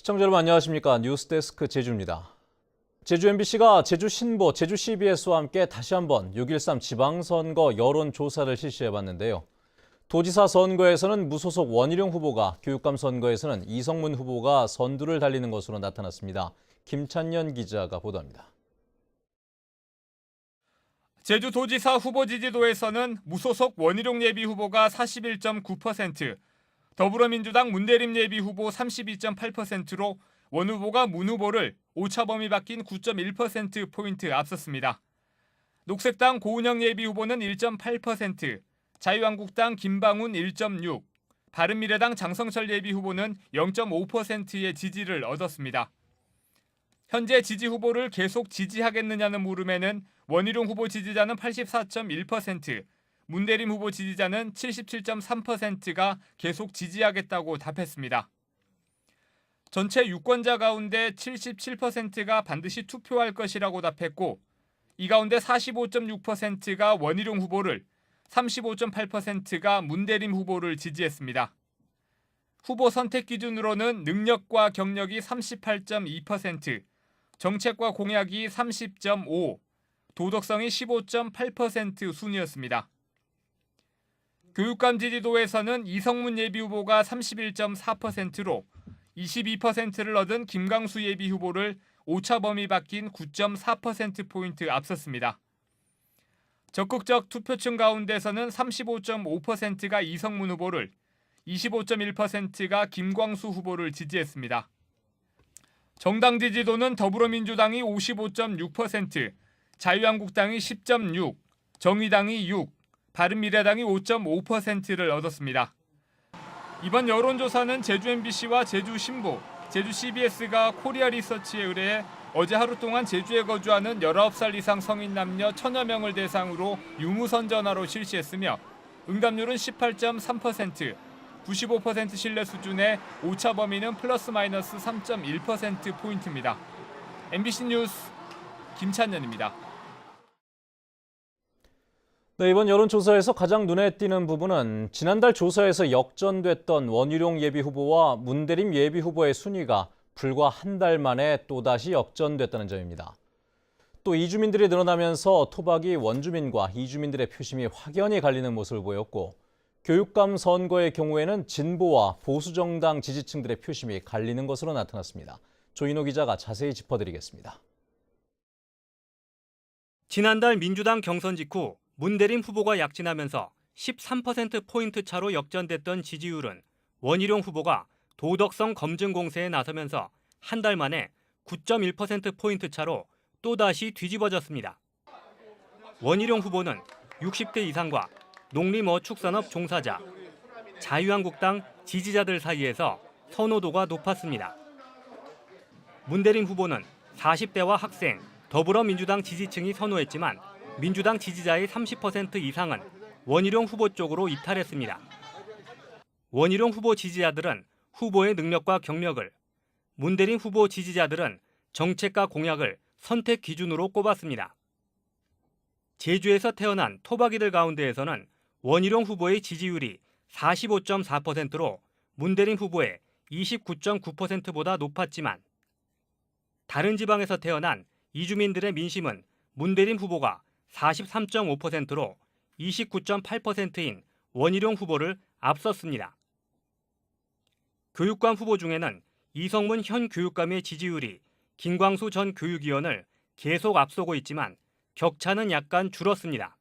시청자 여러분 안녕하십니까. 뉴스데스크 제주입니다. 제주 MBC가 제주 신보, 제주 CBS와 함께 다시 한번 6.13 지방선거 여론조사를 실시해봤는데요. 도지사 선거에서는 무소속 원희룡 후보가, 교육감 선거에서는 이성문 후보가 선두를 달리는 것으로 나타났습니다. 김찬년 기자가 보도합니다. 제주도지사 후보 지지도에서는 무소속 원희룡 예비 후보가 41.9%, 더불어민주당 문대림 예비 후보 32.8%로 원 후보가 문 후보를 오차 범위 바뀐 9.1%포인트 앞섰습니다. 녹색당 고은영 예비 후보는 1.8%, 자유한국당 김방훈 1.6%, 바른미래당 장성철 예비 후보는 0.5%의 지지를 얻었습니다. 현재 지지 후보를 계속 지지하겠느냐는 물음에는 원희룡 후보 지지자는 84.1%, 문대림 후보 지지자는 77.3%가 계속 지지하겠다고 답했습니다. 전체 유권자 가운데 77%가 반드시 투표할 것이라고 답했고, 이 가운데 45.6%가 원희룡 후보를, 35.8%가 문대림 후보를 지지했습니다. 후보 선택 기준으로는 능력과 경력이 38.2%, 정책과 공약이 30.5%, 도덕성이 15.8% 순이었습니다. 교육감 지지도에서는 이성문 예비 후보가 31.4%로 22%를 얻은 김광수 예비 후보를 오차 범위 바뀐 9.4%포인트 앞섰습니다. 적극적 투표층 가운데서는 35.5%가 이성문 후보를, 25.1%가 김광수 후보를 지지했습니다. 정당 지지도는 더불어민주당이 55.6%, 자유한국당이 10.6%, 정의당이 6%, 바른미래당이 5.5%를 얻었습니다. 이번 여론조사는 제주 MBC와 제주 신보, 제주 CBS가 코리아 리서치에 의뢰해 어제 하루 동안 제주에 거주하는 19살 이상 성인 남녀 1000여 명을 대상으로 유무선 전화로 실시했으며 응답률은 18.3%, 95% 신뢰 수준의 오차 범위는 플러스 마이너스 3.1%포인트입니다. MBC 뉴스 김찬년입니다. 네, 이번 여론조사에서 가장 눈에 띄는 부분은 지난달 조사에서 역전됐던 원희룡 예비 후보와 문대림 예비 후보의 순위가 불과 한 달 만에 또다시 역전됐다는 점입니다. 또 이주민들이 늘어나면서 토박이 원주민과 이주민들의 표심이 확연히 갈리는 모습을 보였고, 교육감 선거의 경우에는 진보와 보수정당 지지층들의 표심이 갈리는 것으로 나타났습니다. 조인호 기자가 자세히 짚어드리겠습니다. 지난달 민주당 경선 직후 문대림 후보가 약진하면서 13%포인트 차로 역전됐던 지지율은 원희룡 후보가 도덕성 검증 공세에 나서면서 한 달 만에 9.1%포인트 차로 또다시 뒤집어졌습니다. 원희룡 후보는 60대 이상과 농림어축산업 종사자, 자유한국당 지지자들 사이에서 선호도가 높았습니다. 문대림 후보는 40대와 학생, 더불어민주당 지지층이 선호했지만 민주당 지지자의 30% 이상은 원희룡 후보 쪽으로 이탈했습니다. 원희룡 후보 지지자들은 후보의 능력과 경력을, 문대림 후보 지지자들은 정책과 공약을 선택 기준으로 꼽았습니다. 제주에서 태어난 토박이들 가운데에서는 원희룡 후보의 지지율이 45.4%로 문대림 후보의 29.9%보다 높았지만 다른 지방에서 태어난 이주민들의 민심은 문대림 후보가 43.5%로 29.8%인 원희룡 후보를 앞섰습니다. 교육감 후보 중에는 이성문 현 교육감의 지지율이 김광수 전 교육위원을 계속 앞서고 있지만 격차는 약간 줄었습니다.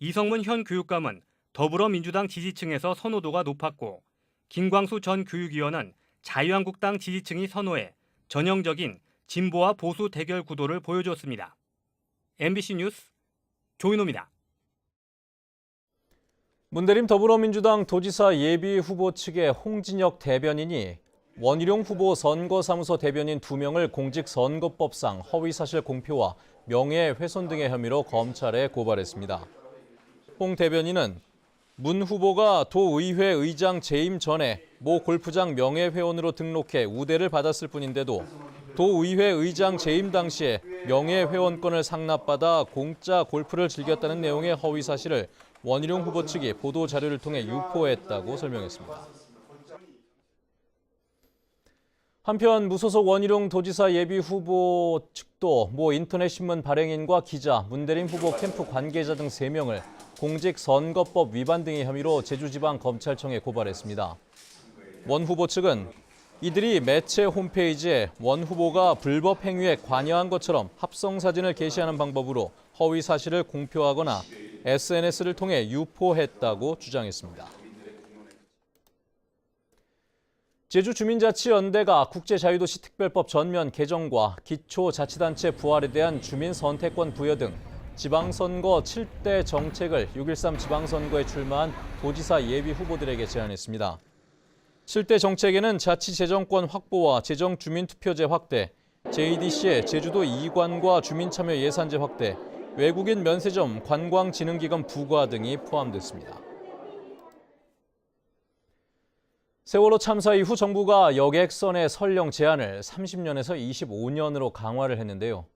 이성문 현 교육감은 더불어민주당 지지층에서 선호도가 높았고, 김광수 전 교육위원은 자유한국당 지지층이 선호해 전형적인 진보와 보수 대결 구도를 보여줬습니다. MBC 뉴스 조인호입니다. 문대림 더불어민주당 도지사 예비 후보 측의 홍진혁 대변인이 원희룡 후보 선거사무소 대변인 2명을 공직선거법상 허위사실 공표와 명예훼손 등의 혐의로 검찰에 고발했습니다. 홍 대변인은 문 후보가 도의회 의장 재임 전에 모 골프장 명예회원으로 등록해 우대를 받았을 뿐인데도 도의회 의장 재임 당시에 명예회원권을 상납받아 공짜 골프를 즐겼다는 내용의 허위 사실을 원희룡 후보 측이 보도자료를 통해 유포했다고 설명했습니다. 한편 무소속 원희룡 도지사 예비 후보 측도 모 인터넷 신문 발행인과 기자, 문대림 후보 캠프 관계자 등 3명을 공직선거법 위반 등의 혐의로 제주지방검찰청에 고발했습니다. 원 후보 측은 이들이 매체 홈페이지에 원 후보가 불법 행위에 관여한 것처럼 합성 사진을 게시하는 방법으로 허위 사실을 공표하거나 SNS를 통해 유포했다고 주장했습니다. 제주주민자치연대가 국제자유도시 특별법 전면 개정과 기초자치단체 부활에 대한 주민선택권 부여 등 지방선거 7대 정책을 6.13 지방선거에 출마한 도지사 예비 후보들에게 제안했습니다. 7대 정책에는 자치재정권 확보와 재정주민투표제 확대, JDC의 제주도 이관과 주민참여 예산제 확대, 외국인 면세점, 관광진흥기금 부과 등이 포함됐습니다. 세월호 참사 이후 정부가 여객선의 선령 제한을 30년에서 25년으로 강화를 했는데요.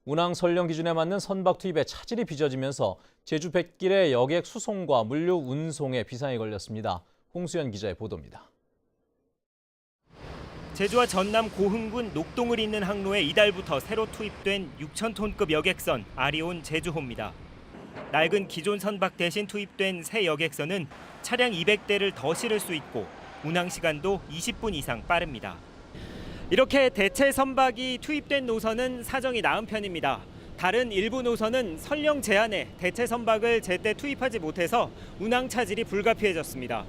운항 선령 기준에 맞는 선박 투입에 차질이 빚어지면서 제주 뱃길의 여객 수송과 물류 운송에 비상이 걸렸습니다. 홍수연 기자의 보도입니다. 제주와 전남 고흥군 녹동을 잇는 항로에 이달부터 새로 투입된 6,000톤급 여객선 아리온 제주호입니다. 낡은 기존 선박 대신 투입된 새 여객선은 차량 200대를 더 실을 수 있고 운항 시간도 20분 이상 빠릅니다. 이렇게 대체 선박이 투입된 노선은 사정이 나은 편입니다. 다른 일부 노선은 선령 제한에 대체 선박을 제때 투입하지 못해서 운항 차질이 불가피해졌습니다.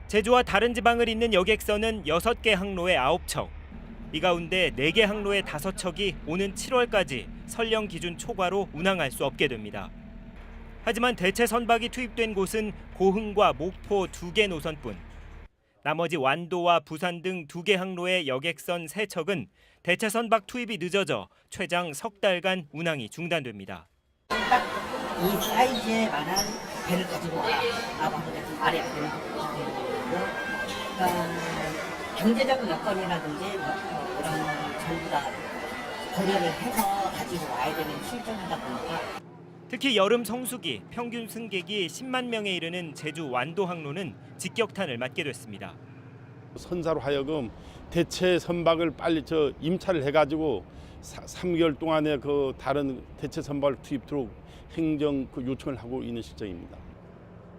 제주와 다른 지방을 잇는 여객선은 6개 항로에 9척. 이 가운데 4개 항로에 5척이 오는 7월까지 선령 기준 초과로 운항할 수 없게 됩니다. 하지만 대체 선박이 투입된 곳은 고흥과 목포 2개 노선뿐. 나머지 완도와 부산 등 2개 항로의 여객선 3척은 대체 선박 투입이 늦어져 최장 석 달간 운항이 중단됩니다. 딱 이 사이즈에 관한 배를 가지고 앞으로 아래 배를 경제적 여건이라든지 이런 전부 다 고려를 해서 가지고 와야 되는 실정이다 보니까 특히 여름 성수기 평균 승객이 10만 명에 이르는 제주 완도 항로는 직격탄을 맞게 됐습니다. 선사로 하여금 대체 선박을 빨리 임차를 해가지고 3개월 동안에 그 다른 대체 선박을 투입토록 행정 요청을 하고 있는 실정입니다.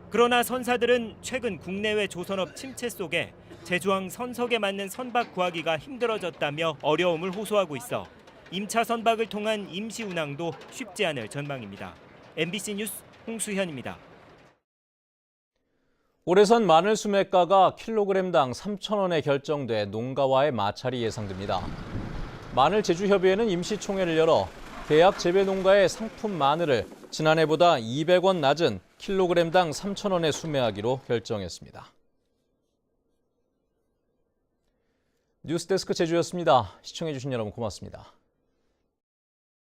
그러나 선사들은 최근 국내외 조선업 침체 속에 제주항 선석에 맞는 선박 구하기가 힘들어졌다며 어려움을 호소하고 있어 임차 선박을 통한 임시 운항도 쉽지 않을 전망입니다. MBC 뉴스 홍수현입니다. 올해선 마늘 수매가가 킬로그램당 3,000원에 결정돼 농가와의 마찰이 예상됩니다. 마늘제주협의회는 임시총회를 열어 대학 재배농가의 상품 마늘을 지난해보다 200원 낮은 킬로그램당 3,000원에 수매하기로 결정했습니다. 뉴스데스크 제주였습니다. 시청해주신 여러분 고맙습니다.